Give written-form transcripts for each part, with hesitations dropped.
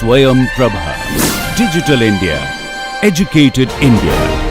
Swayam Prabha. Digital India. Educated India.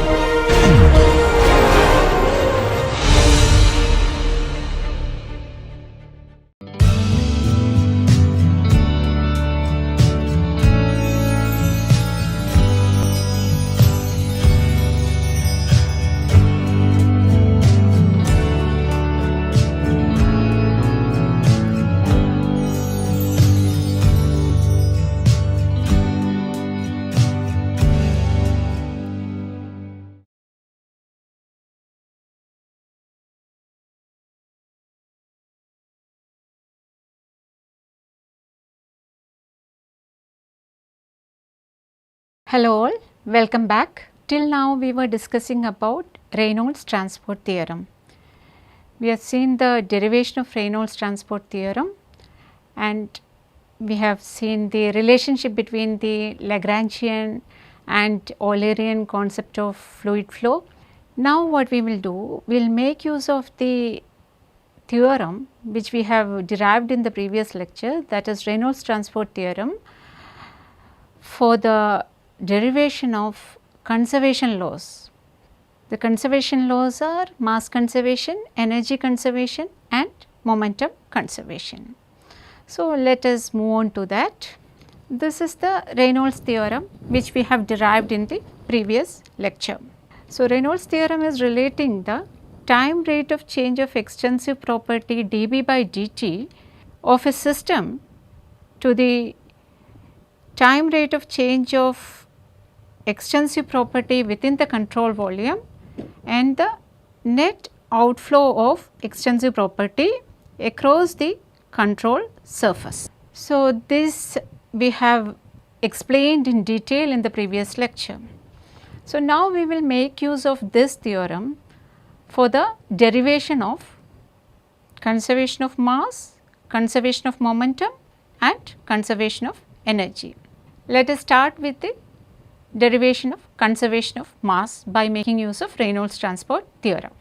Hello all, welcome back. Till now we were discussing about Reynolds transport theorem. We have seen the derivation of Reynolds transport theorem and we have seen the relationship between the Lagrangian and Eulerian concept of fluid flow. Now what we will do, we will make use of the theorem which we have derived in the previous lecture, that is Reynolds transport theorem, for the derivation of conservation laws. The conservation laws are mass conservation, energy conservation and momentum conservation. So, let us move on to that. This is the Reynolds theorem which we have derived in the previous lecture. So, Reynolds theorem is relating the time rate of change of extensive property dB by dt of a system to the time rate of change of extensive property within the control volume and the net outflow of extensive property across the control surface. So, this we have explained in detail in the previous lecture. So, now we will make use of this theorem for the derivation of conservation of mass, conservation of momentum and conservation of energy. Let us start with the derivation of conservation of mass by making use of Reynolds transport theorem.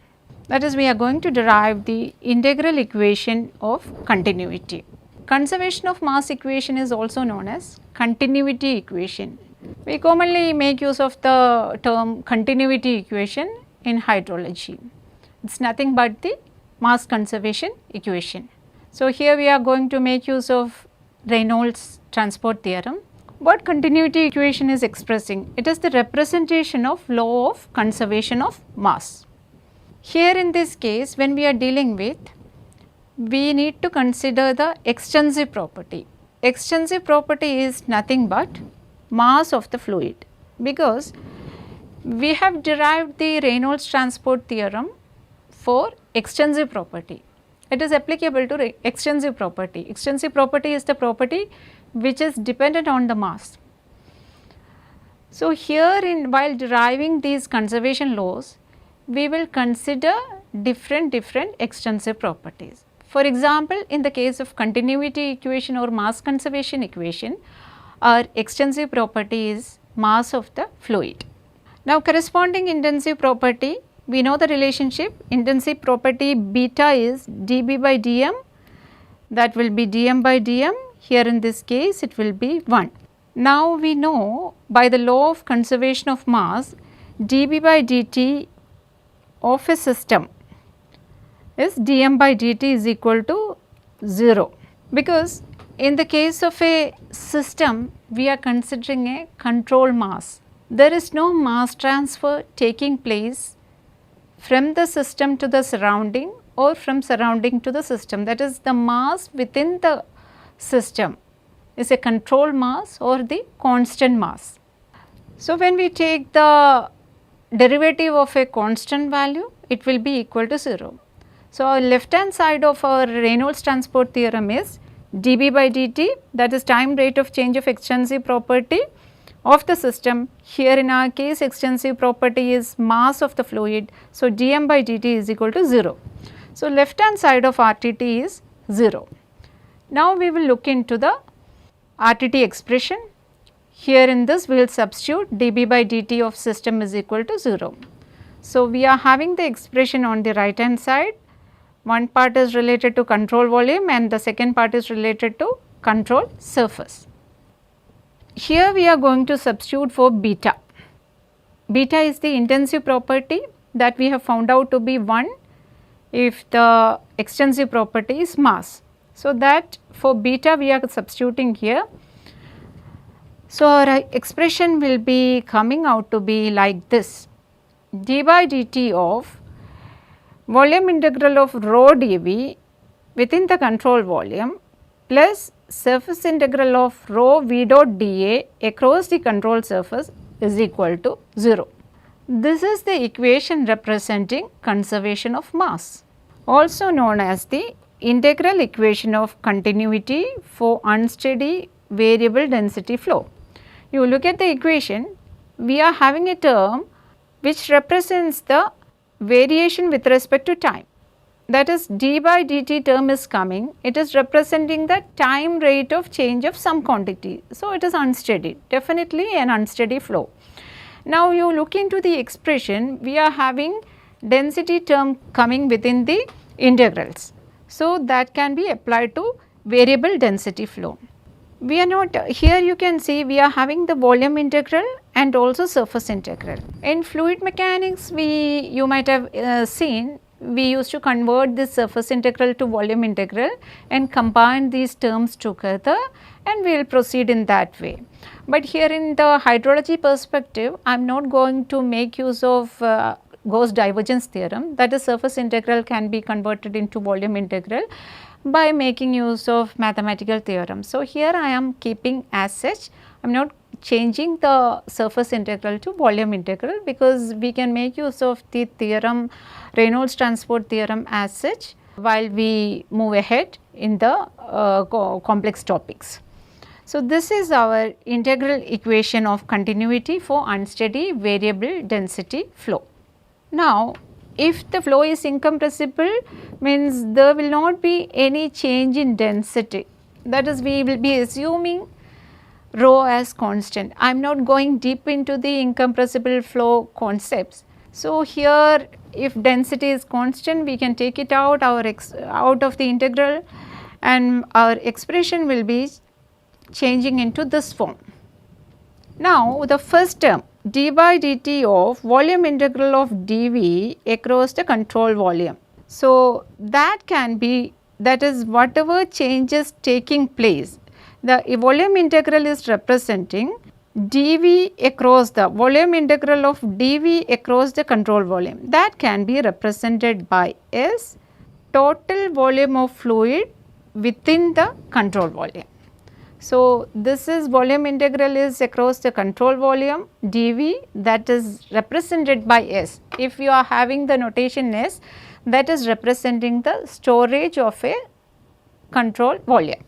That is, we are going to derive the integral equation of continuity. Conservation of mass equation is also known as continuity equation. We commonly make use of the term continuity equation in hydrology. It is nothing but the mass conservation equation. So, here we are going to make use of Reynolds transport theorem. What continuity equation is expressing? It is the representation of law of conservation of mass. Here in this case, when we are dealing with, we need to consider the extensive property. Extensive property is nothing but mass of the fluid, because we have derived the Reynolds transport theorem for extensive property. It is applicable to extensive property. Extensive property is the property which is dependent on the mass. So, here in while deriving these conservation laws, we will consider different extensive properties. For example, in the case of continuity equation or mass conservation equation, our extensive property is mass of the fluid. Now, corresponding intensive property, we know the relationship. Intensive property beta is dB by dm, that will be dm by dm. Here in this case it will be 1. Now, we know by the law of conservation of mass, dB by dt of a system is dm by dt is equal to 0, because in the case of a system we are considering a control mass. There is no mass transfer taking place from the system to the surrounding or from surrounding to the system, that is the mass within the system is a control mass or the constant mass. So, when we take the derivative of a constant value, it will be equal to 0. So, our left hand side of our Reynolds transport theorem is dB by dt, that is time rate of change of extensive property of the system. Here in our case extensive property is mass of the fluid. So, dm by dt is equal to 0. So, left hand side of RTT is 0. Now, we will look into the RTT expression. Here in this we will substitute dB by dt of system is equal to 0. So, we are having the expression on the right hand side. One part is related to control volume and the second part is related to control surface. here we are going to substitute for beta. Beta is the intensive property that we have found out to be 1 if the extensive property is mass. So, that for beta we are substituting here. So, our expression will be coming out to be like this: d by dt of volume integral of rho dV within the control volume plus surface integral of rho v dot dA across the control surface is equal to 0. This is the equation representing conservation of mass, also known as the integral equation of continuity for unsteady variable density flow. You look at the equation, we are having a term which represents the variation with respect to time. That is, d by dt term is coming, it is representing the time rate of change of some quantity. So, it is unsteady, definitely an unsteady flow. Now, you look into the expression, we are having density term coming within the integrals. So, that can be applied to variable density flow. We are not, here you can see we are having the volume integral and also surface integral. In fluid mechanics, you might have seen, we used to convert this surface integral to volume integral and combine these terms together, and we will proceed in that way. But here in the hydrology perspective, I am not going to make use of Gauss divergence theorem, that is surface integral can be converted into volume integral by making use of mathematical theorem. So, here I am keeping as such, I am not changing the surface integral to volume integral, because we can make use of the theorem, Reynolds transport theorem as such while we move ahead in the complex topics. So, this is our integral equation of continuity for unsteady variable density flow. Now, if the flow is incompressible, means there will not be any change in density, that is, we will be assuming rho as constant. I am not going deep into the incompressible flow concepts. So, here if density is constant, we can take it out out of the integral, and our expression will be changing into this form. Now, the first term d by dt of volume integral of dV across the control volume. So, that can be, that is whatever changes taking place, the volume integral is representing dV across the volume integral of dV across the control volume, that can be represented by S, total volume of fluid within the control volume. So, this is volume integral is across the control volume dV, that is represented by S. If you are having the notation S, that is representing the storage of a control volume,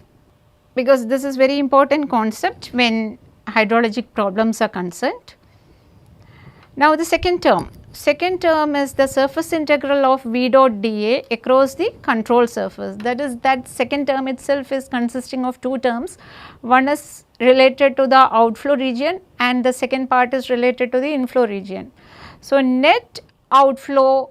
because this is very important concept when hydrologic problems are concerned. Now, the second term is the surface integral of V dot dA across the control surface, that is, that second term itself is consisting of two terms, one is related to the outflow region and the second part is related to the inflow region. So, net outflow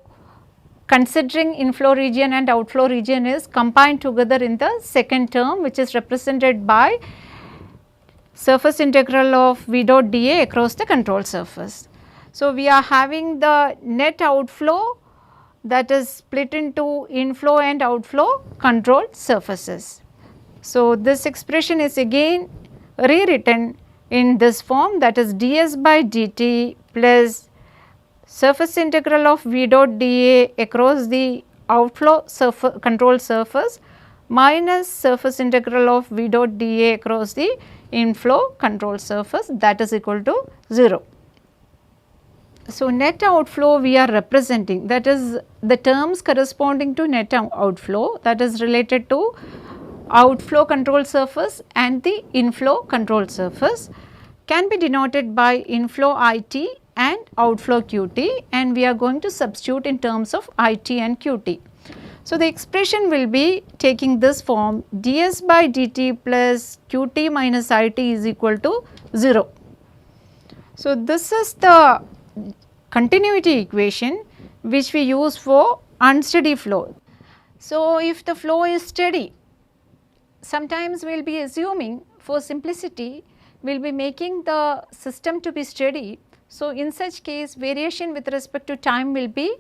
considering inflow region and outflow region is combined together in the second term, which is represented by surface integral of V dot dA across the control surface. So, we are having the net outflow, that is split into inflow and outflow control surfaces. So, this expression is again rewritten in this form, that is ds by dt plus surface integral of V dot dA across the outflow control surface minus surface integral of V dot dA across the inflow control surface, that is equal to 0. So, net outflow we are representing, that is the terms corresponding to net outflow, that is related to outflow control surface and the inflow control surface, can be denoted by inflow IT and outflow QT, and we are going to substitute in terms of IT and QT. So, the expression will be taking this form, ds by dt plus QT minus IT is equal to 0. So, this is the continuity equation which we use for unsteady flow. So, if the flow is steady, sometimes we will be assuming for simplicity we will be making the system to be steady. So, in such case variation with respect to time will be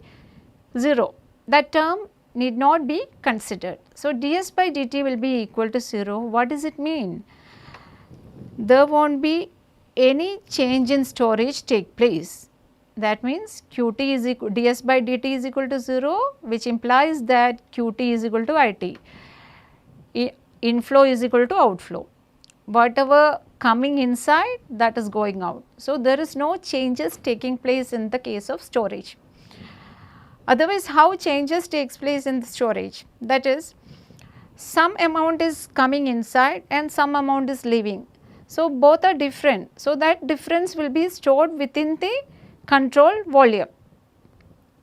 0, that term need not be considered. So, ds by dt will be equal to 0. What does it mean? There will not be any change in storage take place. That means qt is equal, ds by dt is equal to 0, which implies that qt is equal to it. Inflow is equal to outflow. Whatever coming inside, that is going out. So, there is no changes taking place in the case of storage. Otherwise, how changes takes place in the storage? That is, some amount is coming inside and some amount is leaving. So, both are different. So, that difference will be stored within the control volume,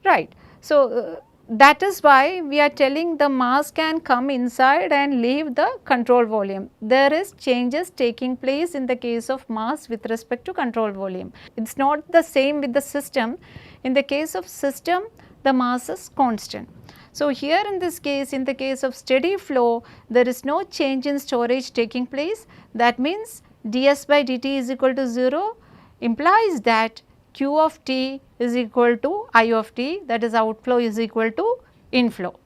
right. So, that is why we are telling the mass can come inside and leave the control volume. There is changes taking place in the case of mass with respect to control volume. It is not the same with the system. In the case of system, the mass is constant. So, here in this case, in the case of steady flow, there is no change in storage taking place. That means ds by dt is equal to 0, implies that q of t is equal to I of t, that is outflow is equal to inflow.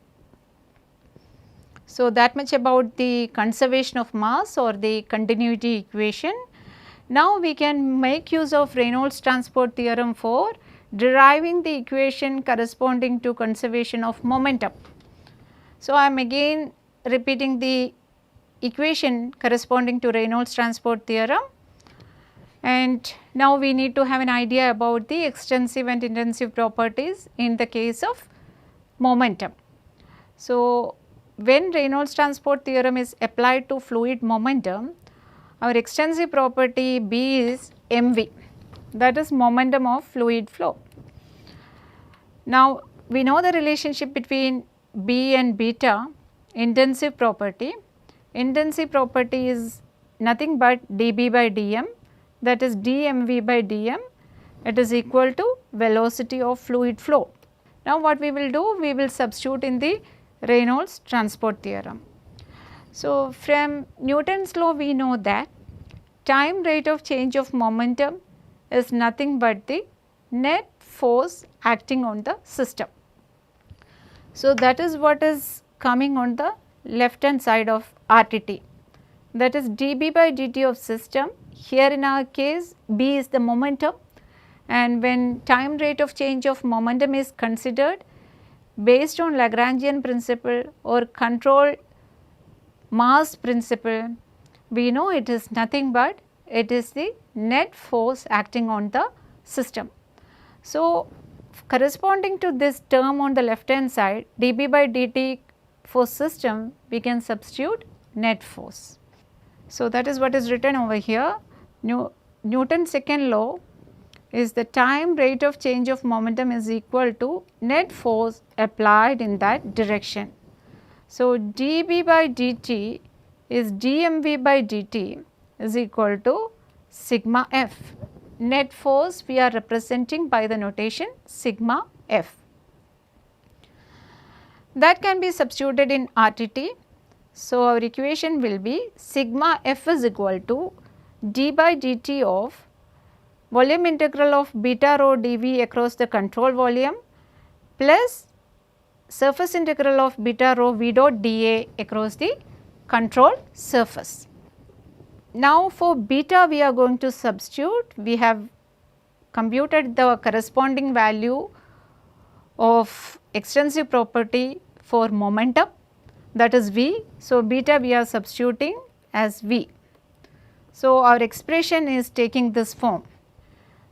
So, that much about the conservation of mass or the continuity equation. Now, we can make use of Reynolds transport theorem for deriving the equation corresponding to conservation of momentum. So, I am again repeating the equation corresponding to Reynolds transport theorem, and now we need to have an idea about the extensive and intensive properties in the case of momentum. So, when Reynolds transport theorem is applied to fluid momentum, our extensive property B is mv, that is momentum of fluid flow. Now, we know the relationship between B and beta, intensive property. Intensive property is nothing but dB by dm, that is dmv by dm, it is equal to velocity of fluid flow. Now, what we will do? We will substitute in the Reynolds transport theorem. So, from Newton's law we know that time rate of change of momentum is nothing but the net force acting on the system. So, that is what is coming on the left hand side of RTT, that is dB by dt of system. Here in our case B is the momentum, and when time rate of change of momentum is considered based on Lagrangian principle or control mass principle, we know it is nothing but it is the net force acting on the system. So, corresponding to this term on the left hand side, dB by dt for system, we can substitute net force. So, that is what is written over here. Newton's second law is the time rate of change of momentum is equal to net force applied in that direction. So, dB by dt is dmv by dt is equal to sigma f. Net force we are representing by the notation sigma f. That can be substituted in RTT. So, our equation will be sigma f is equal to d by dt of volume integral of beta rho dV across the control volume plus surface integral of beta rho v dot dA across the control surface. Now, for beta we are going to substitute. We have computed the corresponding value of extensive property for momentum, that is V. So, beta we are substituting as V. So, our expression is taking this form.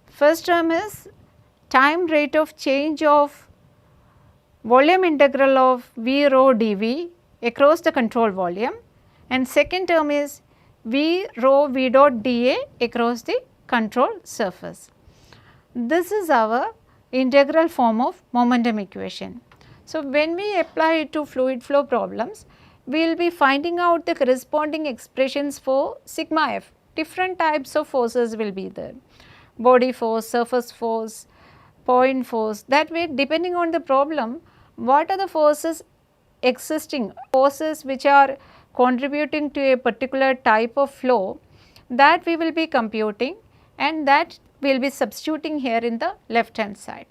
First term is time rate of change of volume integral of V rho dV across the control volume, and second term is V rho V dot dA across the control surface. This is our integral form of momentum equation. So, when we apply it to fluid flow problems, we will be finding out the corresponding expressions for sigma f. Different types of forces will be there, body force, surface force, point force. That way, depending on the problem, what are the forces existing, forces which are contributing to a particular type of flow, that we will be computing and that we will be substituting here in the left hand side.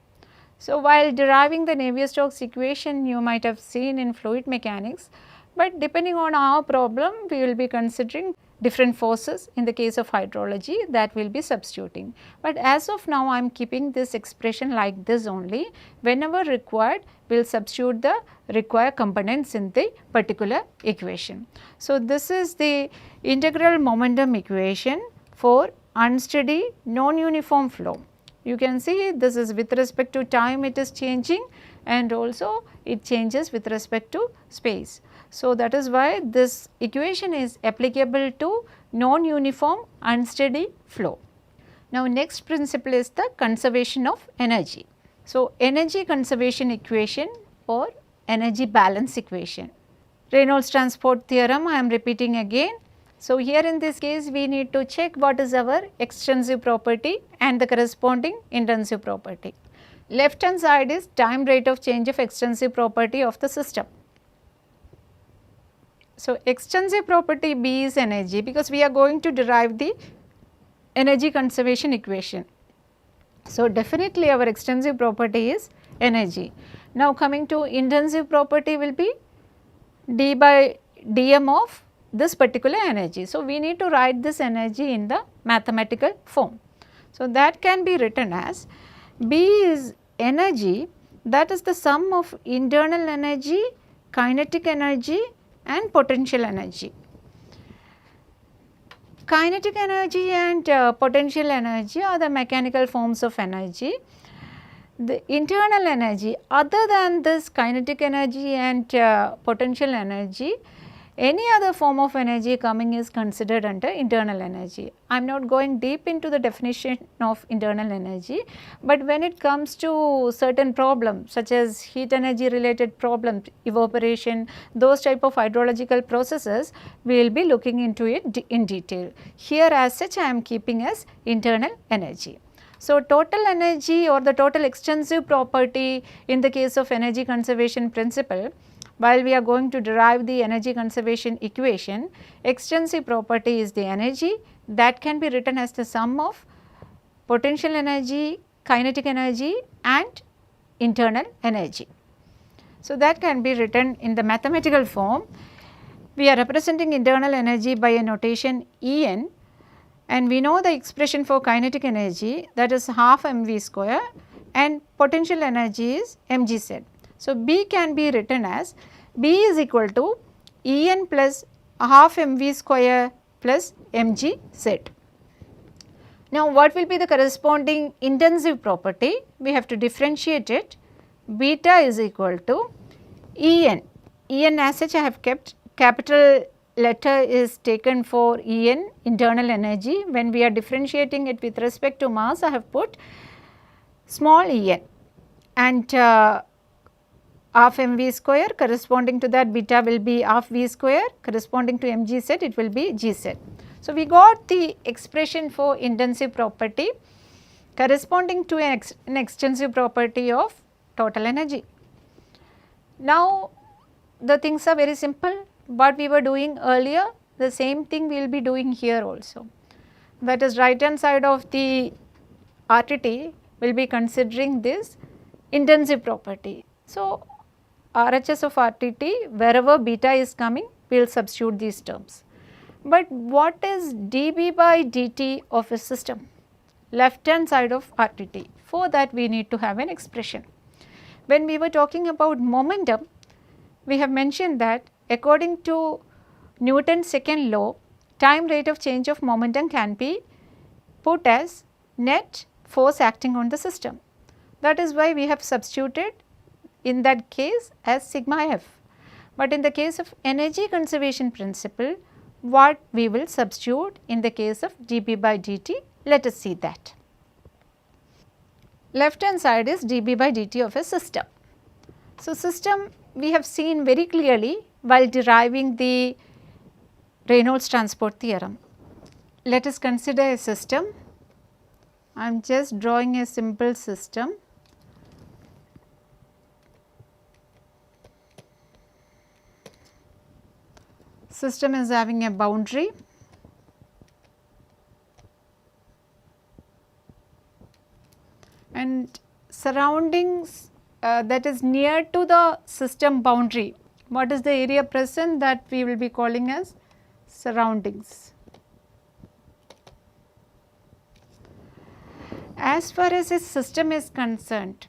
So, while deriving the Navier-Stokes equation you might have seen in fluid mechanics, but depending on our problem we will be considering different forces in the case of hydrology that we will be substituting. But as of now I am keeping this expression like this only. Whenever required we will substitute the required components in the particular equation. So, this is the integral momentum equation for unsteady non-uniform flow. You can see this is with respect to time it is changing and also it changes with respect to space. So, that is why this equation is applicable to non-uniform unsteady flow. Now, next principle is the conservation of energy. So, energy conservation equation or energy balance equation. Reynolds transport theorem I am repeating again. So, here in this case we need to check what is our extensive property and the corresponding intensive property. Left hand side is time rate of change of extensive property of the system. So, extensive property B is energy because we are going to derive the energy conservation equation. So, definitely our extensive property is energy. Now, coming to intensive property will be d by dm of this particular energy. So, we need to write this energy in the mathematical form. So, that can be written as B is energy, that is the sum of internal energy, kinetic energy and potential energy. Kinetic energy and potential energy are the mechanical forms of energy. The internal energy other than this kinetic energy and potential energy, any other form of energy coming is considered under internal energy. I am not going deep into the definition of internal energy, but when it comes to certain problems such as heat energy related problems, evaporation, those type of hydrological processes, we will be looking into it in detail. Here as such I am keeping as internal energy. So, total energy or the total extensive property in the case of energy conservation principle, while we are going to derive the energy conservation equation, extensive property is the energy that can be written as the sum of potential energy, kinetic energy and internal energy. So, that can be written in the mathematical form. We are representing internal energy by a notation En, and we know the expression for kinetic energy, that is half mv square, and potential energy is mgz. So, B can be written as B is equal to En plus half mv square plus mgz. Now, what will be the corresponding intensive property? We have to differentiate it. Beta is equal to En. En as such I have kept capital letter is taken for En, internal energy. When we are differentiating it with respect to mass, I have put small en, and half mv square corresponding to that beta will be half v square, corresponding to mgz it will be gz. So, we got the expression for intensive property corresponding to an extensive property of total energy. Now, the things are very simple. What we were doing earlier, the same thing we will be doing here also. That is, right hand side of the RTT will be considering this intensive property. So, RHS of RTT, wherever beta is coming, we will substitute these terms. But what is dB by dt of a system? Left hand side of RTT. For that we need to have an expression. When we were talking about momentum, we have mentioned that according to Newton's second law, time rate of change of momentum can be put as net force acting on the system. That is why we have substituted in that case as sigma f. But in the case of energy conservation principle, what we will substitute in the case of dB by dt, let us see that. Left hand side is dB by dt of a system. So, system we have seen very clearly while deriving the Reynolds transport theorem. Let us consider a system. I am just drawing a simple system. System is having a boundary and surroundings that is near to the system boundary. What is the area present? That we will be calling as surroundings. As far as a system is concerned,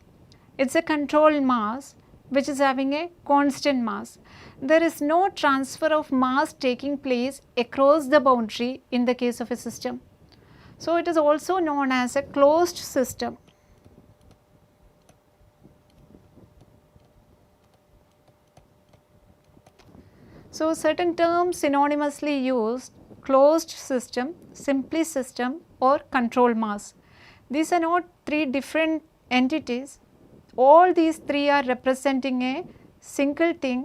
it is a control mass which is having a constant mass. There is no transfer of mass taking place across the boundary in the case of a system. So, it is also known as a closed system. So, certain terms synonymously used: closed system, simply system, or control mass. These are not three different entities. All these three are representing a single thing,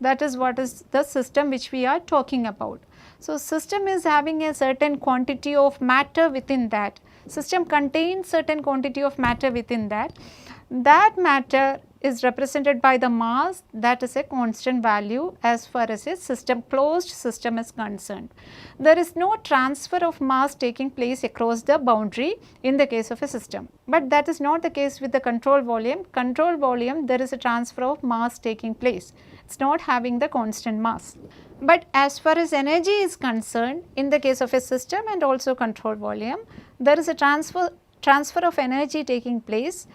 that is what is the system which we are talking about. So, system is having a certain quantity of matter within that. System contains certain quantity of matter within that. That matter is represented by the mass, that is a constant value as far as a system, closed system is concerned. There is no transfer of mass taking place across the boundary in the case of a system, but that is not the case with the control volume. Control volume, there is a transfer of mass taking place, it is not having the constant mass. But as far as energy is concerned, in the case of a system and also control volume, there is a transfer of energy taking place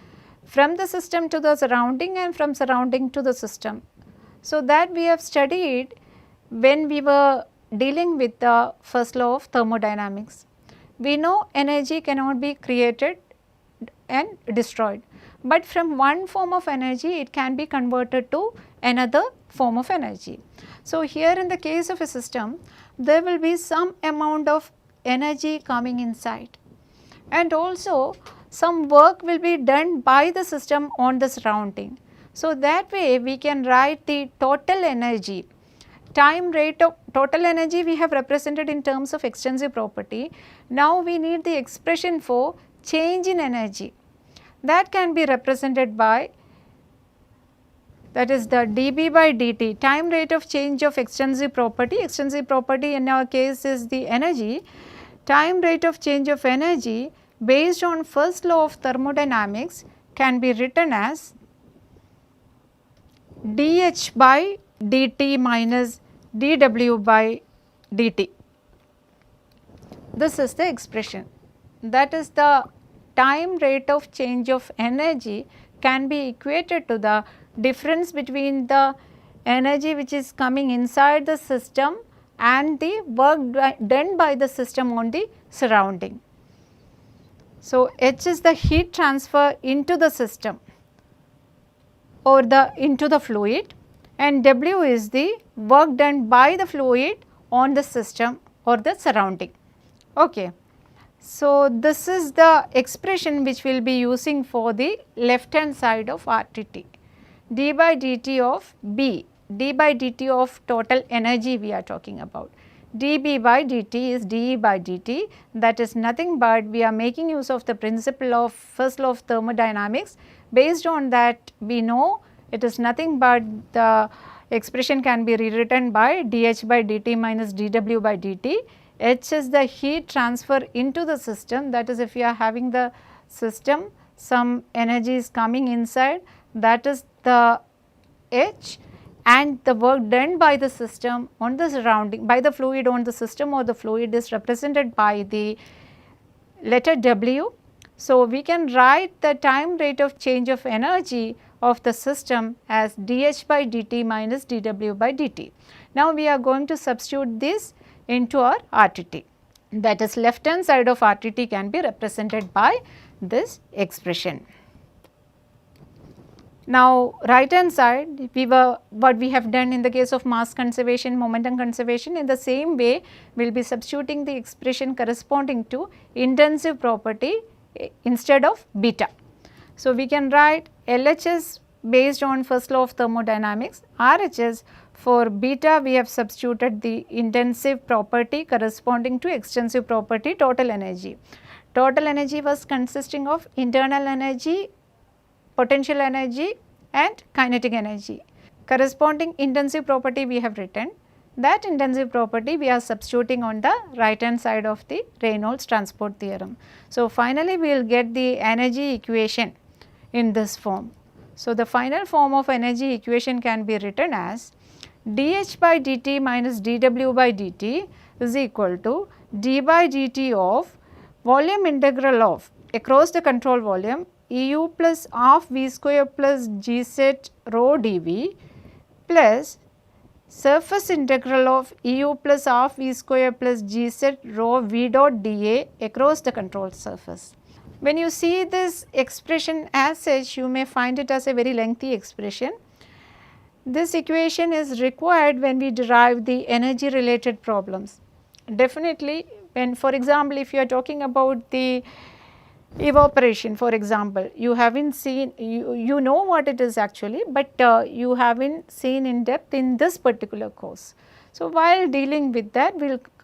from the system to the surrounding and from surrounding to the system. So, that we have studied when we were dealing with the first law of thermodynamics. We know energy cannot be created and destroyed, but from one form of energy it can be converted to another form of energy. So, here in the case of a system, there will be some amount of energy coming inside, and also some work will be done by the system on the surrounding. So, that way we can write the total energy. Time rate of total energy we have represented in terms of extensive property. Now, we need the expression for change in energy, that can be represented by, that is the dB by dt, time rate of change of extensive property. Extensive property in our case is the energy. Time rate of change of energy based on first law of thermodynamics can be written as dH by dt minus dW by dt. This is the expression, that is the time rate of change of energy can be equated to the difference between the energy which is coming inside the system and the work done by the system on the surrounding. So, H is the heat transfer into the system or into the fluid, and W is the work done by the fluid on the system or the surrounding. Okay. So, this is the expression which we will be using for the left hand side of RTT. D by dt of B, d by dt of total energy we are talking about. dB by dt is dE by dt, that is nothing but we are making use of the principle of first law of thermodynamics. Based on that, we know it is nothing but the expression can be rewritten by dH by dt minus dW by dt. H is the heat transfer into the system, that is if you are having the system, some energy is coming inside, that is the H, and the work done by the system on the surrounding, by the fluid on the system or the fluid is represented by the letter W. So, we can write the time rate of change of energy of the system as dH by dt minus dW by dt. Now, we are going to substitute this into our RTT, that is left hand side of RTT can be represented by this expression. Now, right hand side what we have done in the case of mass conservation, momentum conservation, in the same way we will be substituting the expression corresponding to intensive property instead of beta. So, we can write LHS based on first law of thermodynamics, RHS for beta we have substituted the intensive property corresponding to extensive property total energy. Total energy was consisting of internal energy, potential energy and kinetic energy. Corresponding intensive property we have written that intensive property we are substituting on the right hand side of the Reynolds transport theorem. So, finally, we will get the energy equation in this form. So, the final form of energy equation can be written as dH by dt minus dW by dt is equal to d by dt of volume integral of across the control volume EU plus half V square plus G set rho dV plus surface integral of EU plus half V square plus G set rho V dot dA across the control surface. When you see this expression as such, you may find it as a very lengthy expression. This equation is required when we derive the energy related problems. Definitely, when, for example, if you are talking about the evaporation, for example, you haven't seen, you know what it is actually, but you haven't seen in depth in this particular course. So, while dealing with that,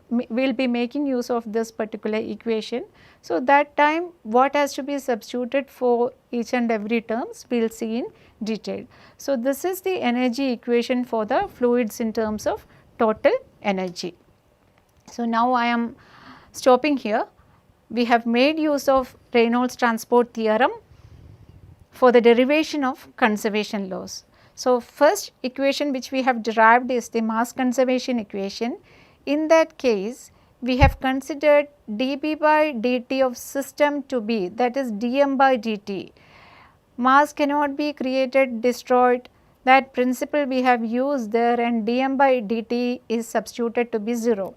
we'll be making use of this particular equation. So, that time what has to be substituted for each and every terms we will see in detail. So, this is the energy equation for the fluids in terms of total energy. So, now I am stopping here. We have made use of Reynolds transport theorem for the derivation of conservation laws. So, first equation which we have derived is the mass conservation equation. In that case, we have considered dB by dt of system to be, that is dm by dt. Mass cannot be created, destroyed, that principle we have used there, and dm by dt is substituted to be 0.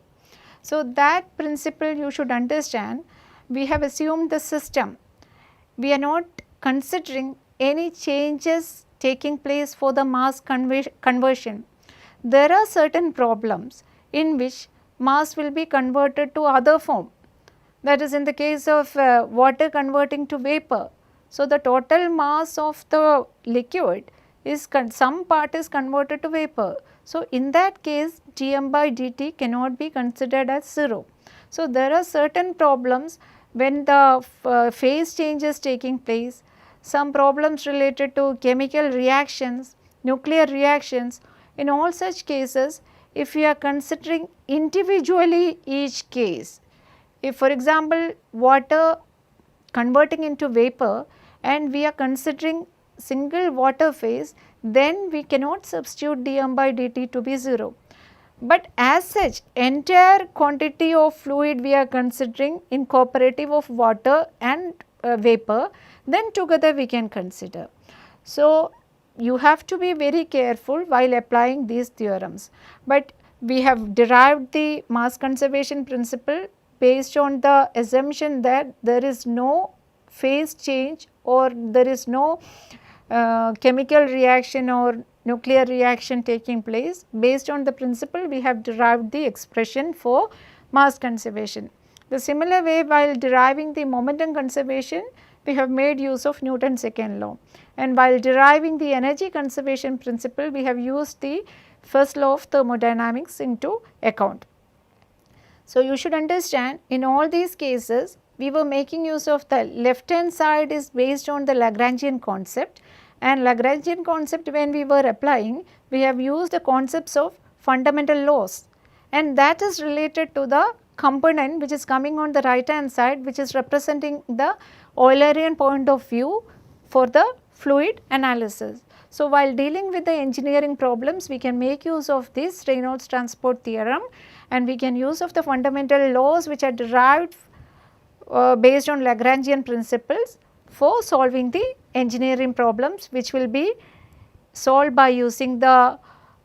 So, that principle you should understand. We have assumed the system. We are not considering any changes taking place for the mass conversion. There are certain problems in which mass will be converted to other form, that is in the case of water converting to vapor. So, the total mass of the liquid is some part is converted to vapor. So, in that case dm by dt cannot be considered as 0. So, there are certain problems when the phase change is taking place, some problems related to chemical reactions, nuclear reactions. In all such cases, if we are considering individually each case, if for example water converting into vapor and we are considering single water phase, then we cannot substitute dm by dt to be 0. But as such, entire quantity of fluid we are considering in cooperative of water and vapor, then together we can consider. So, you have to be very careful while applying these theorems, but we have derived the mass conservation principle based on the assumption that there is no phase change or there is no chemical reaction or nuclear reaction taking place. Based on the principle, we have derived the expression for mass conservation. The similar way, while deriving the momentum conservation, we have made use of Newton's second law, and while deriving the energy conservation principle, we have used the first law of thermodynamics into account. So, you should understand, in all these cases we were making use of the left hand side is based on the Lagrangian concept, and Lagrangian concept when we were applying, we have used the concepts of fundamental laws, and that is related to the component which is coming on the right hand side, which is representing the Eulerian point of view for the fluid analysis. So, while dealing with the engineering problems, we can make use of this Reynolds transport theorem, and we can use of the fundamental laws which are derived based on Lagrangian principles for solving the engineering problems, which will be solved by using the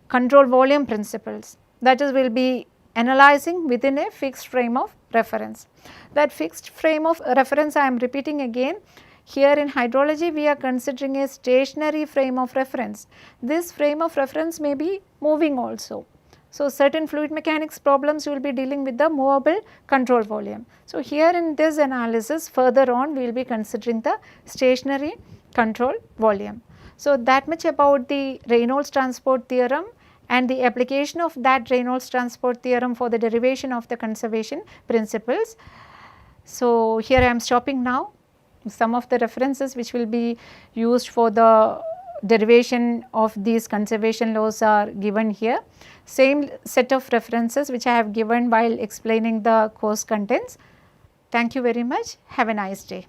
control volume principles, that is, we will be analyzing within a fixed frame of reference. That fixed frame of reference, I am repeating again, here in hydrology we are considering a stationary frame of reference. This frame of reference may be moving also. So, certain fluid mechanics problems you will be dealing with the movable control volume. So, here in this analysis further on we will be considering the stationary control volume. So, that much about the Reynolds transport theorem and the application of that Reynolds transport theorem for the derivation of the conservation principles. So, here I am stopping now. Some of the references which will be used for the derivation of these conservation laws are given here. same set of references which I have given while explaining the course contents. Thank you very much. Have a nice day.